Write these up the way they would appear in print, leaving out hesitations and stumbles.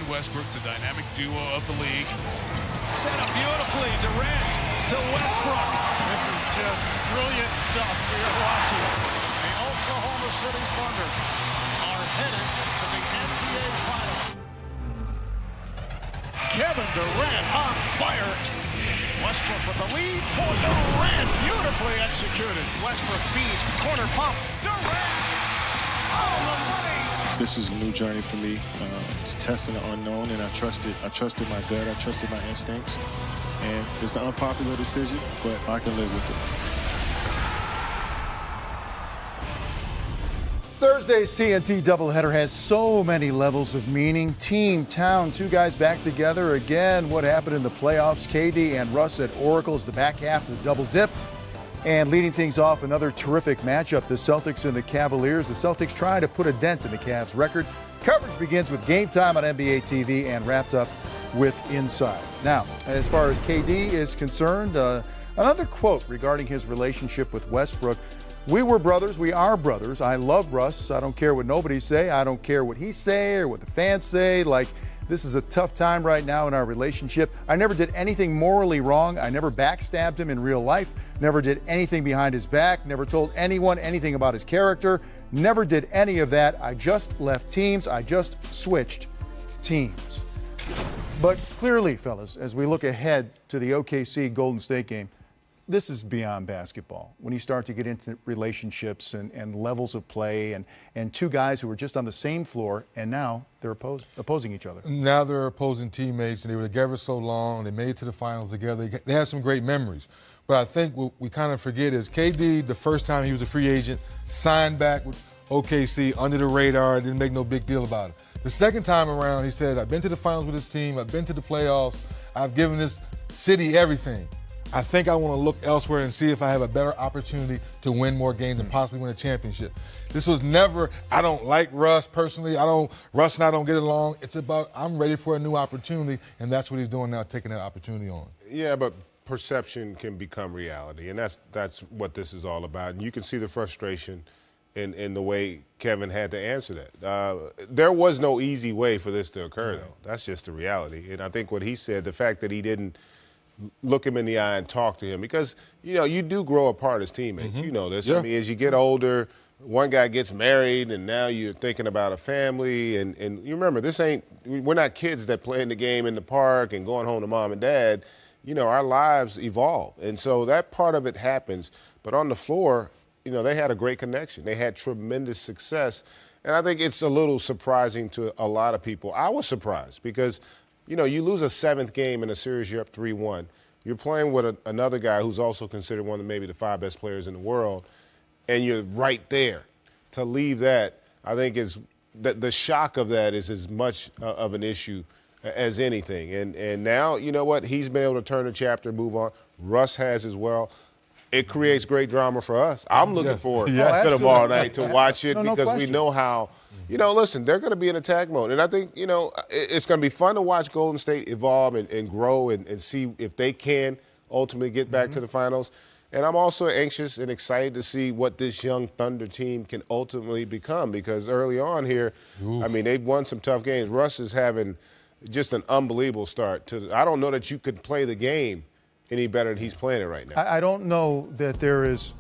Westbrook, the dynamic duo of the league. Set up beautifully, Durant to Westbrook. This is just brilliant stuff we are watching. The Oklahoma City Thunder are headed to the NBA Finals. Kevin Durant on fire. Westbrook with the lead for Durant. Beautifully executed. Westbrook feeds, corner pump. Durant on the money. This is a new journey for me. It's testing the unknown, and I trusted my gut. I trusted my instincts. And it's an unpopular decision, but I can live with it. Thursday's TNT doubleheader has so many levels of meaning. Team, town, two guys back together again. What happened in the playoffs? KD and Russ at Oracle is the back half of the double dip. And leading things off, another terrific matchup, the Celtics and the Cavaliers. The Celtics trying to put a dent in the Cavs' record. Coverage begins with GameTime on NBA TV and wrapped up with Inside. Now, as far as KD is concerned, another quote regarding his relationship with Westbrook. We were brothers. We are brothers. I love Russ. I don't care what nobody say. I don't care what he say or what the fans say. Like, this is a tough time right now in our relationship. I never did anything morally wrong. I never backstabbed him in real life. Never did anything behind his back. Never told anyone anything about his character. Never did any of that. I just left teams. I just switched teams. But clearly, fellas, as we look ahead to the OKC Golden State game, this is beyond basketball. When you start to get into relationships and levels of play and two guys who were just on the same floor and now they're opposing each other. Now they're opposing teammates and they were together so long. They made it to the finals together. They have some great memories. But I think what we kind of forget is KD, the first time he was a free agent, signed back with OKC under the radar, didn't make no big deal about it. The second time around, he said, I've been to the finals with this team. I've been to the playoffs. I've given this city everything. I think I want to look elsewhere and see if I have a better opportunity to win more games and possibly win a championship. This was never, I don't like Russ personally. Russ and I don't get along. It's about, I'm ready for a new opportunity, and that's what he's doing now, taking that opportunity on. Yeah, but perception can become reality, and that's what this is all about. And you can see the frustration in the way Kevin had to answer that. There was no easy way for this to occur, though. That's just the reality. And I think what he said, the fact that he didn't look him in the eye and talk to him, because, you know, you do grow apart as teammates. Mm-hmm. You know this. Yeah. I mean, as you get older, one guy gets married, and now you're thinking about a family. And you remember, we're not kids that play in the game in the park and going home to mom and dad. You know, our lives evolve. And so that part of it happens. But on the floor, you know, they had a great connection. They had tremendous success. And I think it's a little surprising to a lot of people. I was surprised because, you know, you lose a seventh game in a series, you're up 3-1. You're playing with another guy who's also considered one of maybe the 5 best players in the world, and you're right there. To leave that, I think is the shock of that is as much of an issue as anything. And now, you know what? He's been able to turn the chapter, move on. Russ has as well. It creates great drama for us. I'm looking forward to tomorrow night to watch it because we know how, you know, listen, they're going to be in attack mode. And I think, you know, it's going to be fun to watch Golden State evolve and grow and see if they can ultimately get back to the finals. And I'm also anxious and excited to see what this young Thunder team can ultimately become because early on here, I mean, they've won some tough games. Russ is having just an unbelievable start. I don't know that you could play the game any better than he's playing it right now. I don't know that there is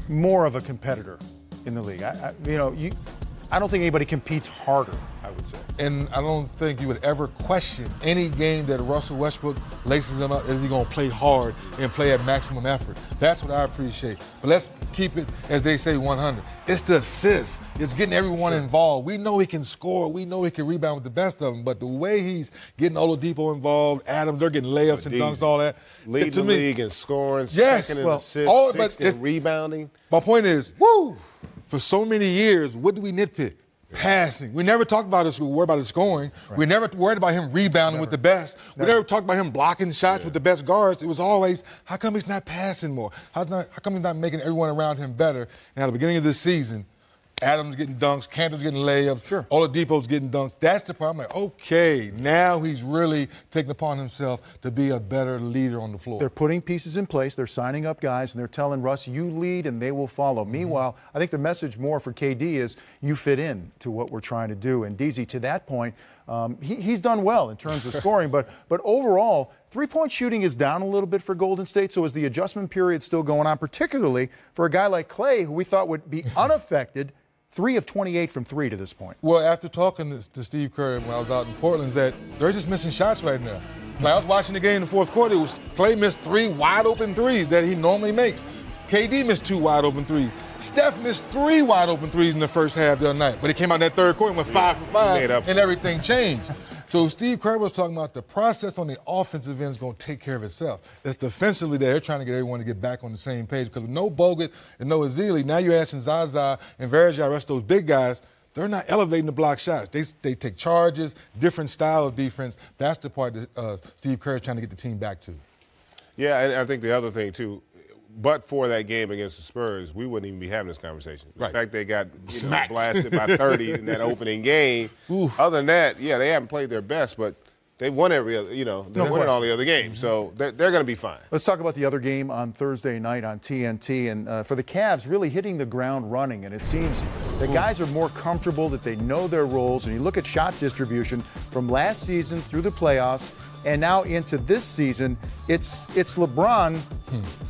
more of a competitor in the league. I don't think anybody competes harder, I would say. And I don't think you would ever question any game that Russell Westbrook laces him up. Is he going to play hard and play at maximum effort? That's what I appreciate. But let's keep it, as they say, 100. It's the assists. It's getting everyone involved. We know he can score. We know he can rebound with the best of them. But the way he's getting Oladipo involved, Adams, they're getting layups and dunks, all that. Lead the league in scoring, second in assists, sixth in rebounding. My point is, for so many years, what do we nitpick? Passing. We never talked about this. We worried about his scoring. Right. We never worried about him rebounding with the best. We never talked about him blocking shots with the best guards. It was always, how come he's not passing more? How come he's not making everyone around him better? And at the beginning of this season, Adams getting dunks, Cantor's getting layups, Sure. Oladipo's getting dunks. That's the problem. I'm like, okay, now he's really taking upon himself to be a better leader on the floor. They're putting pieces in place. They're signing up guys, and they're telling Russ, you lead, and they will follow. Meanwhile, I think the message more for KD is you fit in to what we're trying to do. And DZ, to that point, he's done well in terms of scoring, but overall, three-point shooting is down a little bit for Golden State, so is the adjustment period still going on, particularly for a guy like Clay, who we thought would be unaffected, 3 of 28 from 3 to this point. Well, after talking to Steve Kerr when I was out in Portland, that they're just missing shots right now. Like I was watching the game in the fourth quarter, Clay missed 3 wide-open threes that he normally makes. KD missed 2 wide-open threes. Steph missed 3 wide-open threes in the first half the other night, but he came out in that third quarter and went 5 for 5, and everything changed. So Steve Kerr was talking about the process on the offensive end is going to take care of itself. It's defensively that they're trying to get everyone to get back on the same page because with no Bogut and no Ezeli, now you're asking Zaza and Verja, the rest of those big guys, they're not elevating the block shots. They take charges, different style of defense. That's the part that Steve Kerr is trying to get the team back to. Yeah, and I think the other thing, too, but for that game against the Spurs, we wouldn't even be having this conversation. Right. In fact, they got blasted by 30 in that opening game. Oof. Other than that, yeah, they haven't played their best, but they won every other, they won all the other games. So they're going to be fine. Let's talk about the other game on Thursday night on TNT. And for the Cavs, really hitting the ground running. And it seems the guys are more comfortable, that they know their roles. And you look at shot distribution from last season through the playoffs and now into this season, it's LeBron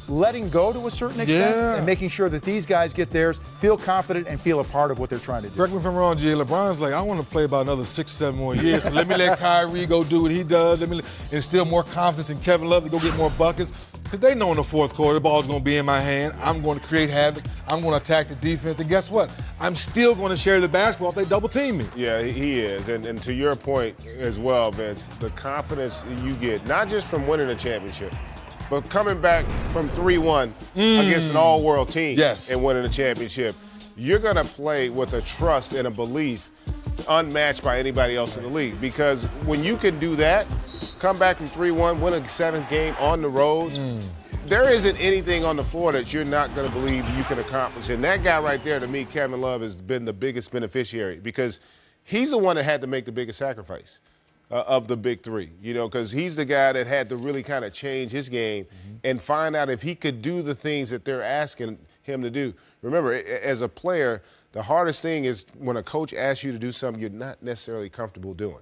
letting go to a certain extent and making sure that these guys get theirs, feel confident, and feel a part of what they're trying to do. Correct me if I'm wrong, G. LeBron's like, I want to play about another 6-7 more years. So let me let Kyrie go do what he does. Let me instill more confidence in Kevin Love to go get more buckets. Because they know in the fourth quarter the ball's going to be in my hand. I'm going to create havoc. I'm going to attack the defense. And guess what? I'm still going to share the basketball if they double team me. Yeah, he is. And to your point as well, Vince, the confidence you get, not just from winning a championship, but coming back from 3-1 against an all-world team and winning a championship, you're going to play with a trust and a belief unmatched by anybody else in the league. Because when you can do that, come back from 3-1, win a 7th game on the road, there isn't anything on the floor that you're not going to believe you can accomplish. And that guy right there, to me, Kevin Love, has been the biggest beneficiary because he's the one that had to make the biggest sacrifice of the big three, because he's the guy that had to really kind of change his game and find out if he could do the things that they're asking him to do. Remember, as a player, the hardest thing is when a coach asks you to do something you're not necessarily comfortable doing.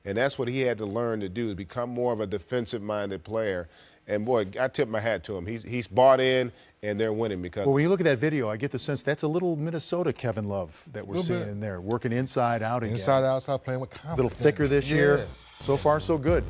And that's what he had to learn to do, is become more of a defensive-minded player. And, boy, I tip my hat to him. He's bought in, and they're winning because Well, when you look at that video, I get the sense that's a little Minnesota Kevin Love that we're seeing in there, working inside out again. Inside, outside, playing with confidence. A little thicker this year. So far, so good.